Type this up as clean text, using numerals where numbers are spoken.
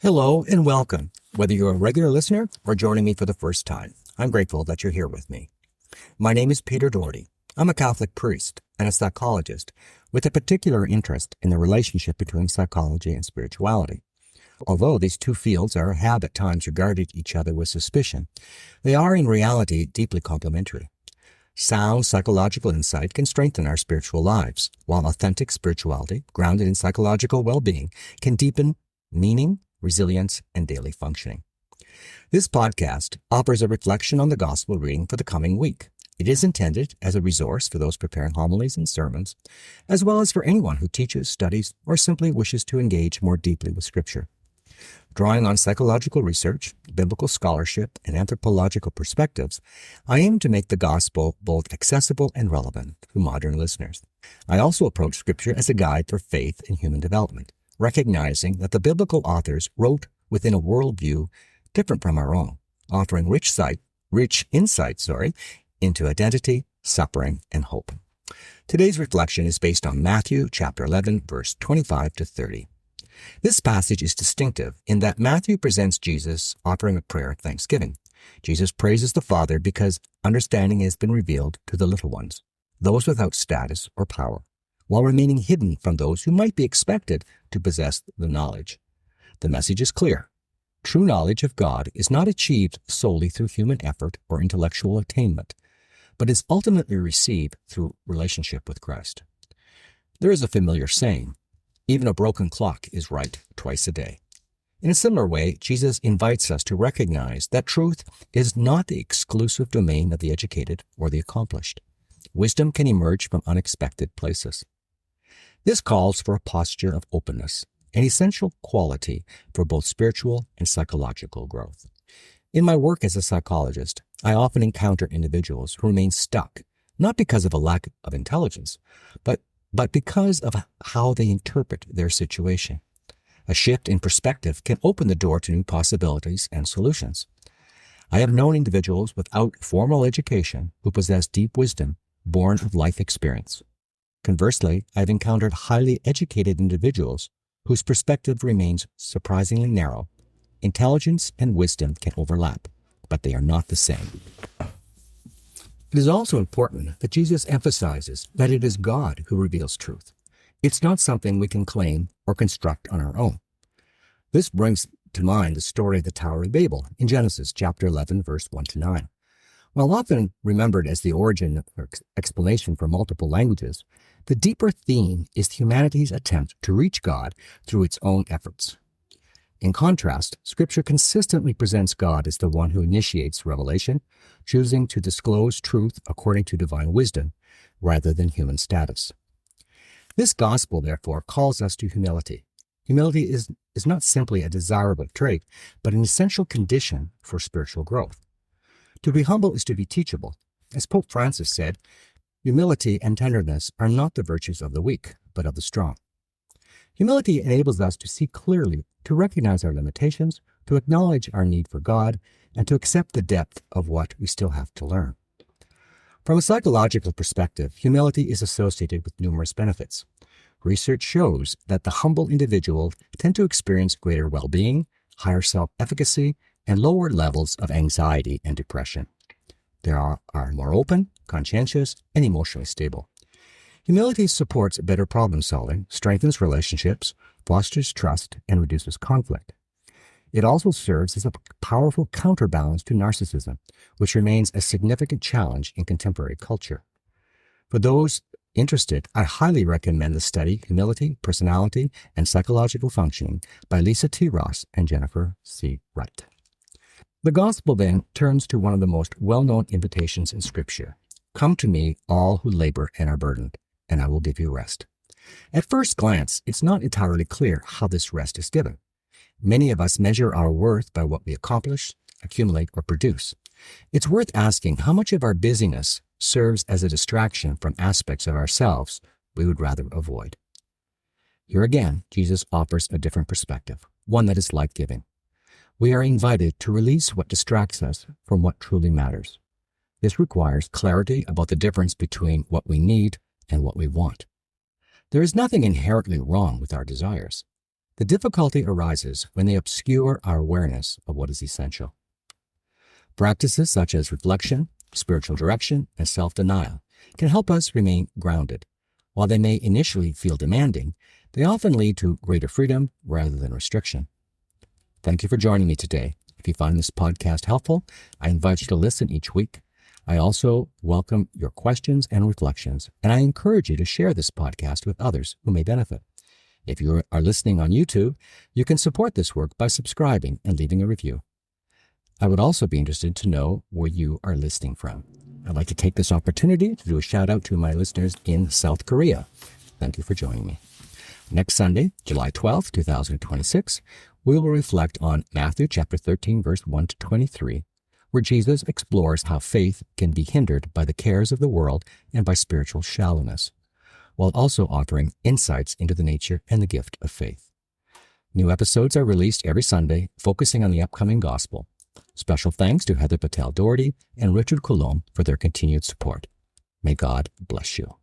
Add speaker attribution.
Speaker 1: Hello and welcome. Whether you're a regular listener or joining me for the first time, I'm grateful that you're here with me. My name is Peter Doherty. I'm a Catholic priest and a psychologist with a particular interest in the relationship between psychology and spirituality. Although these two fields have at times regarded each other with suspicion, they are in reality deeply complementary. Sound psychological insight can strengthen our spiritual lives, while authentic spirituality, grounded in psychological well-being, can deepen meaning, resilience, and daily functioning. This podcast offers a reflection on the gospel reading for the coming week. It is intended as a resource for those preparing homilies and sermons, as well as for anyone who teaches, studies, or simply wishes to engage more deeply with Scripture. Drawing on psychological research, biblical scholarship, and anthropological perspectives, I aim to make the gospel both accessible and relevant to modern listeners. I also approach Scripture as a guide for faith and human development, recognizing that the biblical authors wrote within a worldview different from our own, offering rich insight into identity, suffering, and hope. Today's reflection is based on Matthew chapter 11, verse 25 to 30. This passage is distinctive in that Matthew presents Jesus offering a prayer of thanksgiving. Jesus praises the Father because understanding has been revealed to the little ones, those without status or power, while remaining hidden from those who might be expected to possess the knowledge. The message is clear. True knowledge of God is not achieved solely through human effort or intellectual attainment, but is ultimately received through relationship with Christ. There is a familiar saying, even a broken clock is right twice a day. In a similar way, Jesus invites us to recognize that truth is not the exclusive domain of the educated or the accomplished. Wisdom can emerge from unexpected places. This calls for a posture of openness, an essential quality for both spiritual and psychological growth. In my work as a psychologist, I often encounter individuals who remain stuck, not because of a lack of intelligence, but because of how they interpret their situation. A shift in perspective can open the door to new possibilities and solutions. I have known individuals without formal education who possess deep wisdom born of life experience. Conversely, I have encountered highly educated individuals whose perspective remains surprisingly narrow. Intelligence and wisdom can overlap, but they are not the same. It is also important that Jesus emphasizes that it is God who reveals truth. It's not something we can claim or construct on our own. This brings to mind the story of the Tower of Babel in Genesis chapter 11, verse 1 to 9. While often remembered as the origin or explanation for multiple languages, the deeper theme is humanity's attempt to reach God through its own efforts. In contrast, Scripture consistently presents God as the one who initiates revelation, choosing to disclose truth according to divine wisdom rather than human status. This gospel, therefore, calls us to humility. Humility is not simply a desirable trait, but an essential condition for spiritual growth. To be humble is to be teachable. As Pope Francis said, humility and tenderness are not the virtues of the weak, but of the strong. Humility enables us to see clearly, to recognize our limitations, to acknowledge our need for God, and to accept the depth of what we still have to learn. From a psychological perspective, humility is associated with numerous benefits. Research shows that the humble individuals tend to experience greater well-being, higher self-efficacy, and lower levels of anxiety and depression. They are more open, conscientious, and emotionally stable. Humility supports better problem solving, strengthens relationships, fosters trust, and reduces conflict. It also serves as a powerful counterbalance to narcissism, which remains a significant challenge in contemporary culture. For those interested, I highly recommend the study Humility, Personality, and Psychological Functioning by Lisa T. Ross and Jennifer C. Wright. The gospel then turns to one of the most well-known invitations in Scripture. Come to me, all who labor and are burdened, and I will give you rest. At first glance, it's not entirely clear how this rest is given. Many of us measure our worth by what we accomplish, accumulate, or produce. It's worth asking how much of our busyness serves as a distraction from aspects of ourselves we would rather avoid. Here again, Jesus offers a different perspective, one that is life-giving. We are invited to release what distracts us from what truly matters. This requires clarity about the difference between what we need and what we want. There is nothing inherently wrong with our desires. The difficulty arises when they obscure our awareness of what is essential. Practices such as reflection, spiritual direction, and self-denial can help us remain grounded. While they may initially feel demanding, they often lead to greater freedom rather than restriction. Thank you for joining me today. If you find this podcast helpful, I invite you to listen each week. I also welcome your questions and reflections, and I encourage you to share this podcast with others who may benefit. If you are listening on YouTube, you can support this work by subscribing and leaving a review. I would also be interested to know where you are listening from. I'd like to take this opportunity to do a shout out to my listeners in South Korea. Thank you for joining me. Next Sunday, July 12th, 2026, we will reflect on Matthew chapter 13, verse 1 to 23, where Jesus explores how faith can be hindered by the cares of the world and by spiritual shallowness, while also offering insights into the nature and the gift of faith. New episodes are released every Sunday, focusing on the upcoming gospel. Special thanks to Heather Patel Doherty and Richard Coulombe for their continued support. May God bless you.